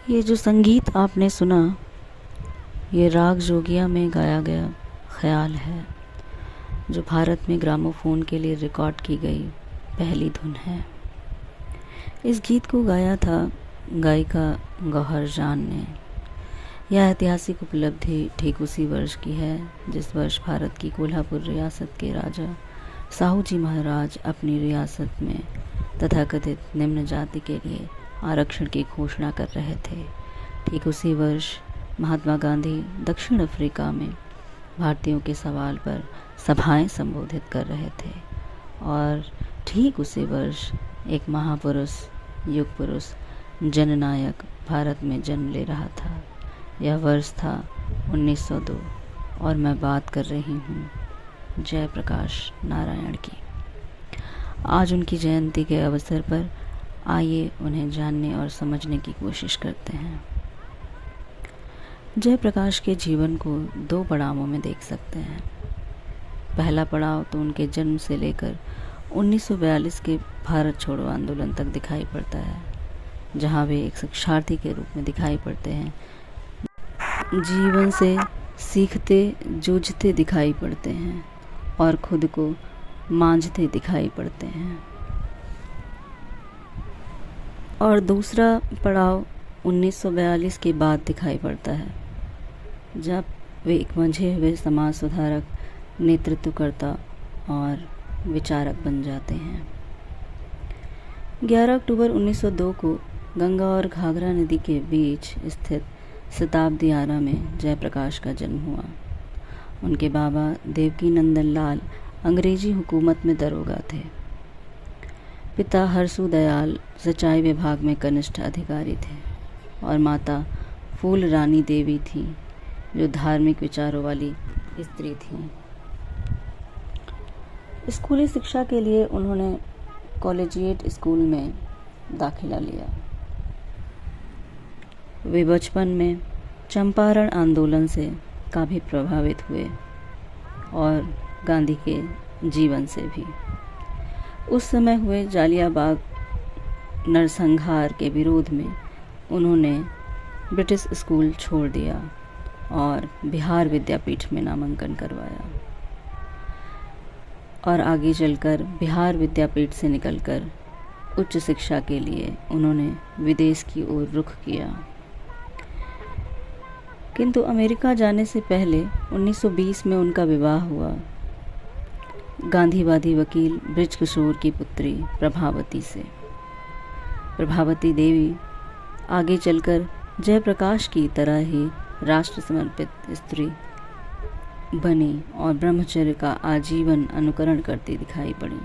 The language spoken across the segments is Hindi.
ये जो संगीत आपने सुना, ये राग जोगिया में गाया गया ख्याल है, जो भारत में ग्रामोफोन के लिए रिकॉर्ड की गई पहली धुन है। इस गीत को गाया था गायिका गौहर जान ने। यह ऐतिहासिक उपलब्धि ठीक उसी वर्ष की है जिस वर्ष भारत की कोल्हापुर रियासत के राजा साहू जी महाराज अपनी रियासत में तथाकथित निम्न जाति के लिए आरक्षण की घोषणा कर रहे थे। ठीक उसी वर्ष महात्मा गांधी दक्षिण अफ्रीका में भारतीयों के सवाल पर सभाएं संबोधित कर रहे थे और ठीक उसी वर्ष एक महापुरुष, युग पुरुष, जननायक भारत में जन्म ले रहा था। यह वर्ष था 1902 और मैं बात कर रही हूँ जयप्रकाश नारायण की। आज उनकी जयंती के अवसर पर आइए उन्हें जानने और समझने की कोशिश करते हैं। जयप्रकाश के जीवन को दो पड़ावों में देख सकते हैं। पहला पड़ाव तो उनके जन्म से लेकर 1942 के भारत छोड़ो आंदोलन तक दिखाई पड़ता है, जहां वे एक शिक्षार्थी के रूप में दिखाई पड़ते हैं, जीवन से सीखते जूझते दिखाई पड़ते हैं और खुद को मांझते दिखाई पड़ते हैं। और दूसरा पड़ाव 1942 के बाद दिखाई पड़ता है, जब वे एक मंझे हुए समाज सुधारक, नेतृत्वकर्ता और विचारक बन जाते हैं। 11 अक्टूबर 1902 को गंगा और घाघरा नदी के बीच स्थित शताब्दी आरा में जयप्रकाश का जन्म हुआ। उनके बाबा देवकी नंदन लाल अंग्रेजी हुकूमत में दरोगा थे। पिता हरसू दयाल सिंचाई विभाग में कनिष्ठ अधिकारी थे और माता फूल रानी देवी थी, जो धार्मिक विचारों वाली स्त्री थी। स्कूली शिक्षा के लिए उन्होंने कॉलेजिएट स्कूल में दाखिला लिया। वे बचपन में चंपारण आंदोलन से काफ़ी प्रभावित हुए और गांधी के जीवन से भी। उस समय हुए जालियाबाग नरसंहार के विरोध में उन्होंने ब्रिटिश स्कूल छोड़ दिया और बिहार विद्यापीठ में नामांकन करवाया और आगे चलकर बिहार विद्यापीठ से निकलकर उच्च शिक्षा के लिए उन्होंने विदेश की ओर रुख किया। किंतु अमेरिका जाने से पहले 1920 में उनका विवाह हुआ गांधीवादी वकील बृज किशोर की पुत्री प्रभावती से। प्रभावती देवी आगे चलकर जयप्रकाश की तरह ही राष्ट्र समर्पित स्त्री बनी और ब्रह्मचर्य का आजीवन अनुकरण करती दिखाई पड़ी।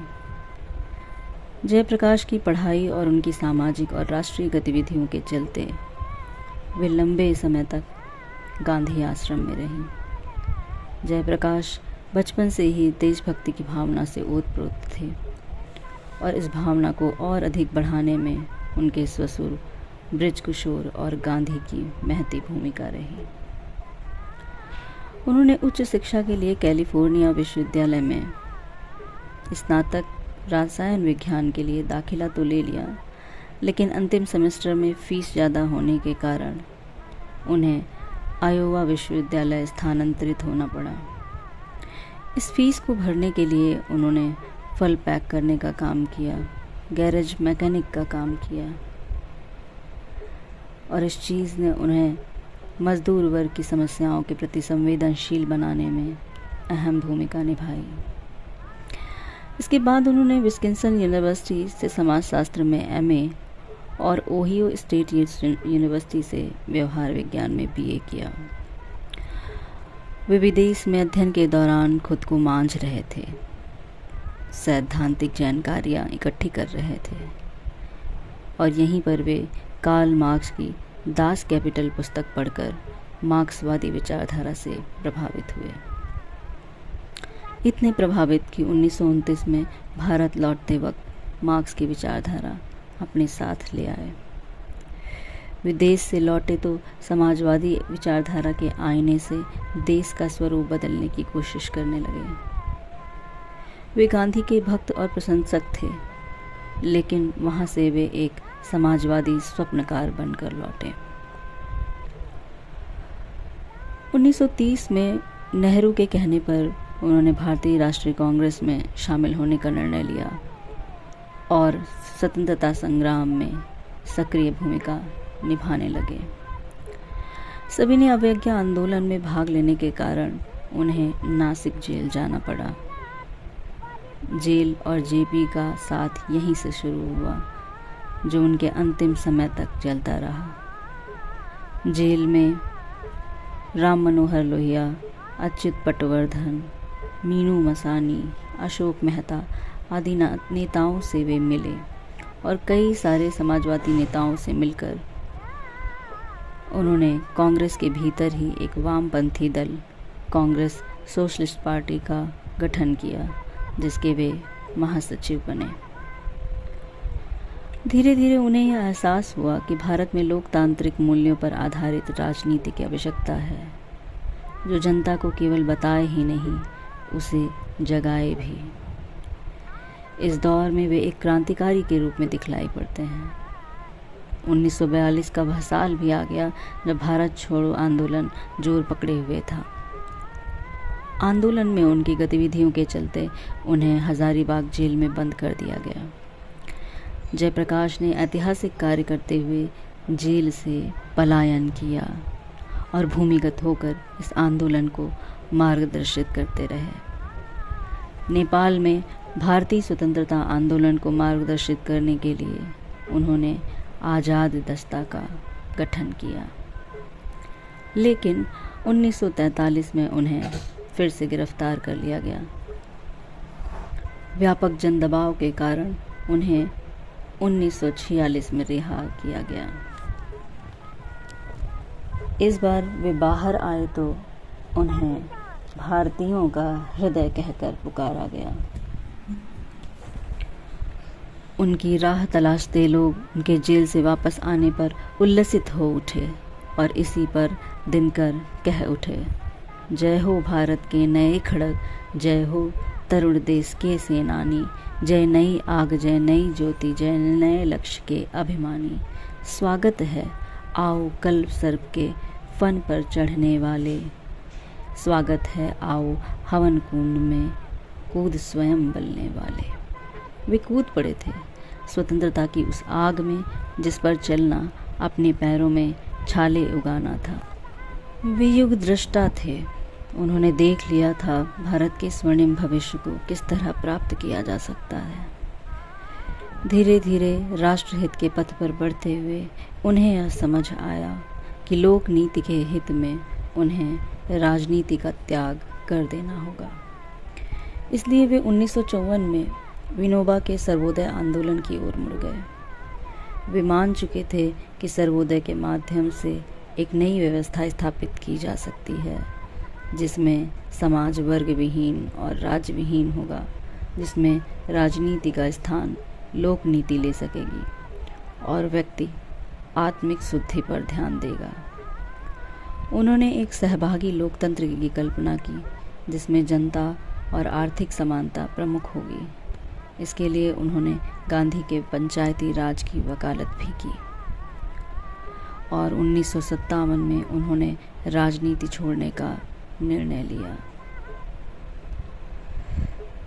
जयप्रकाश की पढ़ाई और उनकी सामाजिक और राष्ट्रीय गतिविधियों के चलते वे लंबे समय तक गांधी आश्रम में रहीं। जयप्रकाश बचपन से ही देशभक्ति की भावना से ओतप्रोत थे और इस भावना को और अधिक बढ़ाने में उनके ससुर बृज किशोर और गांधी की महती भूमिका रही। उन्होंने उच्च शिक्षा के लिए कैलिफोर्निया विश्वविद्यालय में स्नातक रसायन विज्ञान के लिए दाखिला तो ले लिया, लेकिन अंतिम सेमेस्टर में फीस ज़्यादा होने के कारण उन्हें आयोवा विश्वविद्यालय स्थानांतरित होना पड़ा। इस फीस को भरने के लिए उन्होंने फल पैक करने का काम किया, गैरेज मैकेनिक का काम किया और इस चीज़ ने उन्हें मजदूर वर्ग की समस्याओं के प्रति संवेदनशील बनाने में अहम भूमिका निभाई। इसके बाद उन्होंने विस्कन्सिन यूनिवर्सिटी से समाजशास्त्र में एमए और ओहियो स्टेट यूनिवर्सिटी से व्यवहार विज्ञान में बीए किया। वे विदेश में अध्ययन के दौरान खुद को मांझ रहे थे, सैद्धांतिक जानकारियाँ इकट्ठी कर रहे थे और यहीं पर वे कार्ल मार्क्स की दास कैपिटल पुस्तक पढ़कर मार्क्सवादी विचारधारा से प्रभावित हुए। इतने प्रभावित कि 1929 में भारत लौटते वक्त मार्क्स की विचारधारा अपने साथ ले आए। विदेश से लौटे तो समाजवादी विचारधारा के आईने से देश का स्वरूप बदलने की कोशिश करने लगे। वे गांधी के भक्त और प्रशंसक थे, लेकिन वहाँ से वे एक समाजवादी स्वप्नकार बनकर लौटे। 1930 में नेहरू के कहने पर उन्होंने भारतीय राष्ट्रीय कांग्रेस में शामिल होने का निर्णय लिया और स्वतंत्रता संग्राम में सक्रिय भूमिका निभाने लगे। सभी ने अवज्ञा आंदोलन में भाग लेने के कारण उन्हें नासिक जेल जाना पड़ा। जेल और जेपी का साथ यहीं से शुरू हुआ, जो उनके अंतिम समय तक चलता रहा। जेल में राम मनोहर लोहिया, अच्युत पटवर्धन, मीनू मसानी, अशोक मेहता आदि नेताओं से वे मिले और कई सारे समाजवादी नेताओं से मिलकर उन्होंने कांग्रेस के भीतर ही एक वामपंथी दल कांग्रेस सोशलिस्ट पार्टी का गठन किया, जिसके वे महासचिव बने। धीरे धीरे उन्हें यह एहसास हुआ कि भारत में लोकतांत्रिक मूल्यों पर आधारित राजनीति की आवश्यकता है, जो जनता को केवल बताए ही नहीं, उसे जगाए भी। इस दौर में वे एक क्रांतिकारी के रूप में दिखलाई पड़ते हैं। 1942 का वह साल भी आ गया जब भारत छोड़ो आंदोलन जोर पकड़े हुए था। आंदोलन में उनकी गतिविधियों के चलते उन्हें हजारीबाग जेल में बंद कर दिया गया। जयप्रकाश ने ऐतिहासिक कार्य करते हुए जेल से पलायन किया और भूमिगत होकर इस आंदोलन को मार्गदर्शित करते रहे। नेपाल में भारतीय स्वतंत्रता आंदोलन को मार्गदर्शित करने के लिए उन्होंने आज़ाद दस्ता का गठन किया, लेकिन 1943 में उन्हें फिर से गिरफ्तार कर लिया गया। व्यापक जन दबाव के कारण उन्हें 1946 में रिहा किया गया। इस बार वे बाहर आए तो उन्हें भारतीयों का हृदय कहकर पुकारा गया। उनकी राह तलाशते लोग उनके जेल से वापस आने पर उल्लसित हो उठे और इसी पर दिनकर कह उठे, जय हो भारत के नए खड़ग, जय हो तरुण देश के सेनानी, जय नई आग, जय नई ज्योति, जय नए लक्ष्य के अभिमानी। स्वागत है आओ कल्प सर्प के फन पर चढ़ने वाले, स्वागत है आओ हवन कुंड में कूद स्वयं बलने वाले। वे कूद पड़े थे स्वतंत्रता की उस आग में जिस पर चलना अपने पैरों में छाले उगाना था। वे युग दृष्टा थे। उन्होंने देख लिया था भारत के स्वर्णिम भविष्य को किस तरह प्राप्त किया जा सकता है। धीरे धीरे राष्ट्रहित के पथ पर बढ़ते हुए उन्हें यह समझ आया कि लोक नीति के हित में उन्हें राजनीति का त्याग कर देना होगा। इसलिए वे 1954 में विनोबा के सर्वोदय आंदोलन की ओर मुड़ गए। वे मान चुके थे कि सर्वोदय के माध्यम से एक नई व्यवस्था स्थापित की जा सकती है, जिसमें समाज वर्ग विहीन और राज्य विहीन होगा, जिसमें राजनीति का स्थान लोक नीति ले सकेगी और व्यक्ति आत्मिक शुद्धि पर ध्यान देगा। उन्होंने एक सहभागी लोकतंत्र की कल्पना की, जिसमें जनता और आर्थिक समानता प्रमुख होगी। इसके लिए उन्होंने गांधी के पंचायती राज की वकालत भी की और 1957 में उन्होंने राजनीति छोड़ने का निर्णय लिया।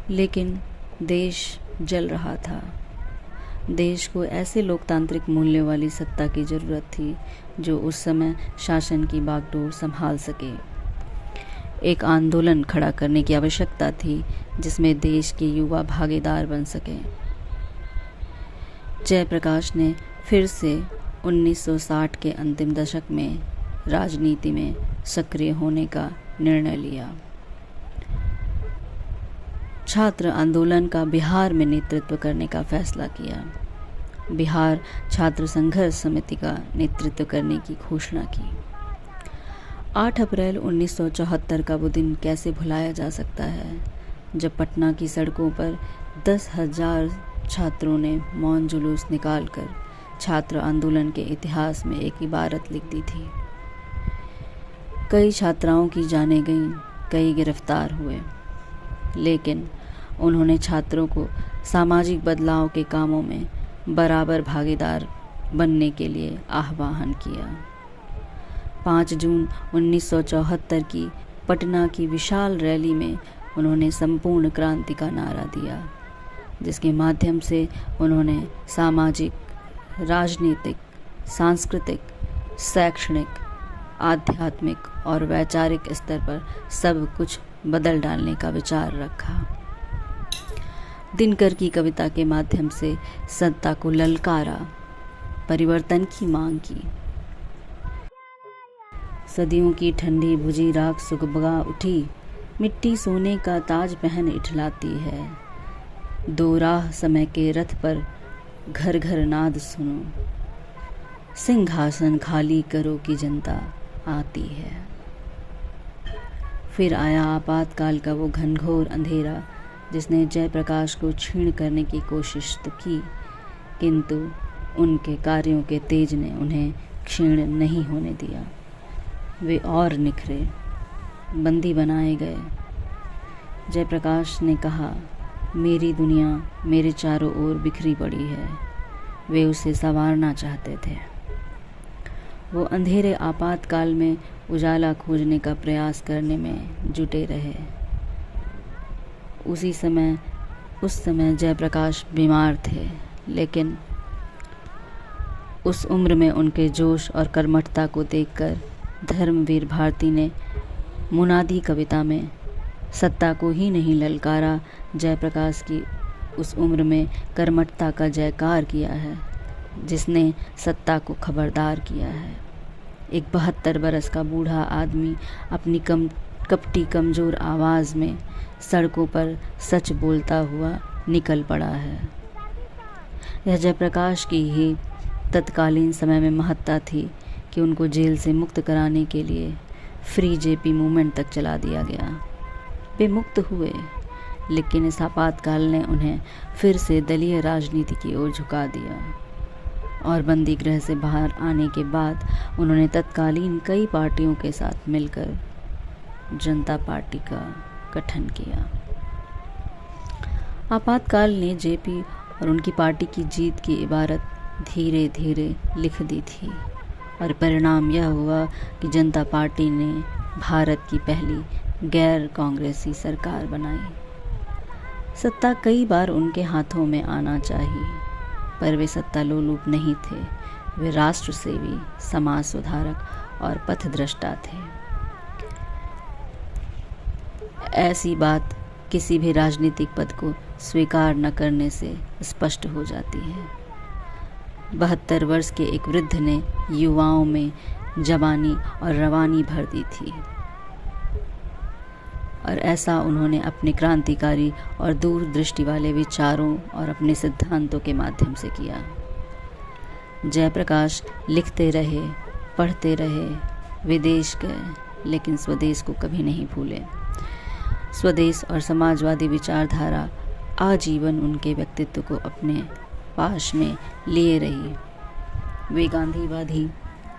लेकिन देश जल रहा था। देश को ऐसे लोकतांत्रिक मूल्यों वाली सत्ता की जरूरत थी जो उस समय शासन की बागडोर संभाल सके। एक आंदोलन खड़ा करने की आवश्यकता थी जिसमें देश के युवा भागीदार बन सके। जयप्रकाश ने फिर से 1960 के अंतिम दशक में राजनीति में सक्रिय होने का निर्णय लिया। छात्र आंदोलन का बिहार में नेतृत्व करने का फैसला किया। बिहार छात्र संघर्ष समिति का नेतृत्व करने की घोषणा की। 8 अप्रैल 1974 का वो दिन कैसे भुलाया जा सकता है, जब पटना की सड़कों पर 10,000 छात्रों ने मौन जुलूस निकालकर छात्र आंदोलन के इतिहास में एक इबारत लिख दी थी। कई छात्राओं की जानें गईं, कई गिरफ्तार हुए, लेकिन उन्होंने छात्रों को सामाजिक बदलाव के कामों में बराबर भागीदार बनने के लिए आह्वान किया। 5 जून 1974 की पटना की विशाल रैली में उन्होंने संपूर्ण क्रांति का नारा दिया, जिसके माध्यम से उन्होंने सामाजिक, राजनीतिक, सांस्कृतिक, शैक्षणिक, आध्यात्मिक और वैचारिक स्तर पर सब कुछ बदल डालने का विचार रखा। दिनकर की कविता के माध्यम से सत्ता को ललकारा, परिवर्तन की मांग की। सदियों की ठंडी भुजी राख सुगबगा उठी, मिट्टी सोने का ताज पहन इठलाती है। दो राह समय के रथ पर घर घर नाद सुनो, सिंहासन खाली करो कि जनता आती है। फिर आया आपातकाल का वो घनघोर अंधेरा, जिसने जयप्रकाश को छीण करने की कोशिश तो की, किंतु उनके कार्यों के तेज ने उन्हें क्षीण नहीं होने दिया। वे और निखरे, बंदी बनाए गए। जयप्रकाश ने कहा, मेरी दुनिया मेरे चारों ओर बिखरी पड़ी है। वे उसे संवारना चाहते थे। वो अंधेरे आपातकाल में उजाला खोजने का प्रयास करने में जुटे रहे। उस समय जयप्रकाश बीमार थे, लेकिन उस उम्र में उनके जोश और कर्मठता को देखकर धर्मवीर भारती ने मुनादी कविता में सत्ता को ही नहीं ललकारा, जयप्रकाश की उस उम्र में कर्मठता का जयकार किया है, जिसने सत्ता को खबरदार किया है। एक 72 बरस का बूढ़ा आदमी अपनी कपटी कमज़ोर आवाज़ में सड़कों पर सच बोलता हुआ निकल पड़ा है। यह जयप्रकाश की ही तत्कालीन समय में महत्ता थी कि उनको जेल से मुक्त कराने के लिए फ्री जेपी मूवमेंट तक चला दिया गया। वे मुक्त हुए, लेकिन इस आपातकाल ने उन्हें फिर से दलीय राजनीति की ओर झुका दिया और बंदी गृह से बाहर आने के बाद उन्होंने तत्कालीन कई पार्टियों के साथ मिलकर जनता पार्टी का गठन किया। आपातकाल ने जेपी और उनकी पार्टी की जीत की इबारत धीरे धीरे लिख दी थी और परिणाम यह हुआ कि जनता पार्टी ने भारत की पहली गैर कांग्रेसी सरकार बनाई। सत्ता कई बार उनके हाथों में आना चाहिए, पर वे सत्ता लोलुप नहीं थे। वे राष्ट्र सेवी, समाज सुधारक और पथद्रष्टा थे। ऐसी बात किसी भी राजनीतिक पद को स्वीकार न करने से स्पष्ट हो जाती है। 72 वर्ष के एक वृद्ध ने युवाओं में जवानी और रवानी भर दी थी, और ऐसा उन्होंने अपने क्रांतिकारी और दूरदृष्टि वाले विचारों और अपने सिद्धांतों के माध्यम से किया। जयप्रकाश लिखते रहे, पढ़ते रहे, विदेश गए, लेकिन स्वदेश को कभी नहीं भूले। स्वदेश और समाजवादी विचारधारा आजीवन उनके व्यक्तित्व को अपने पास में लिए रही। वे गांधीवादी,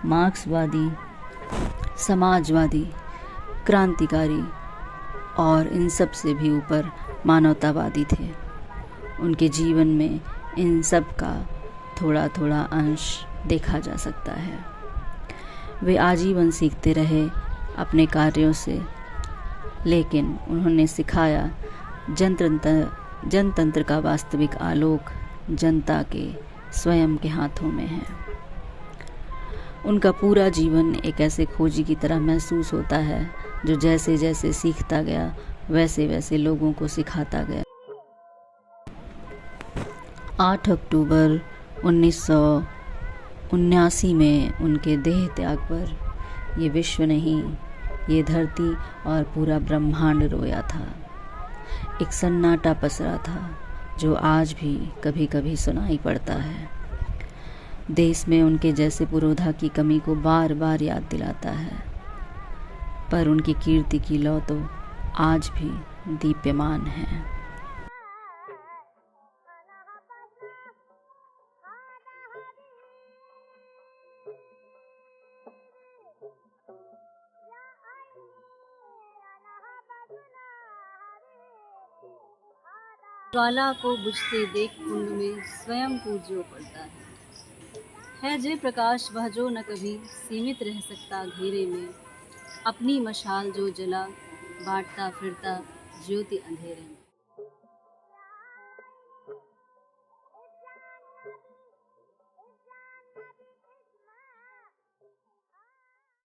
मार्क्सवादी, समाजवादी, क्रांतिकारी और इन सब से भी ऊपर मानवतावादी थे। उनके जीवन में इन सब का थोड़ा थोड़ा अंश देखा जा सकता है। वे आजीवन सीखते रहे अपने कार्यों से, लेकिन उन्होंने सिखाया जनतंत्र का वास्तविक आलोक जनता के स्वयं के हाथों में है। उनका पूरा जीवन एक ऐसे खोजी की तरह महसूस होता है जो जैसे जैसे सीखता गया वैसे वैसे लोगों को सिखाता गया। 8 अक्टूबर 1979 में उनके देह त्याग पर ये विश्व नहीं, ये धरती और पूरा ब्रह्मांड रोया था। एक सन्नाटा पसरा था जो आज भी कभी कभी सुनाई पड़ता है। देश में उनके जैसे पुरोधा की कमी को बार बार याद दिलाता है, पर उनकी कीर्ति की लौ तो आज भी दीप्यमान है। ज्वाला को बुझते देख कुंड में स्वयं को जो पड़ता है। है जय प्रकाश वह जो न कभी सीमित रह सकता घेरे में, अपनी मशाल जो जला बांटता फिरता ज्योति अंधेरे में।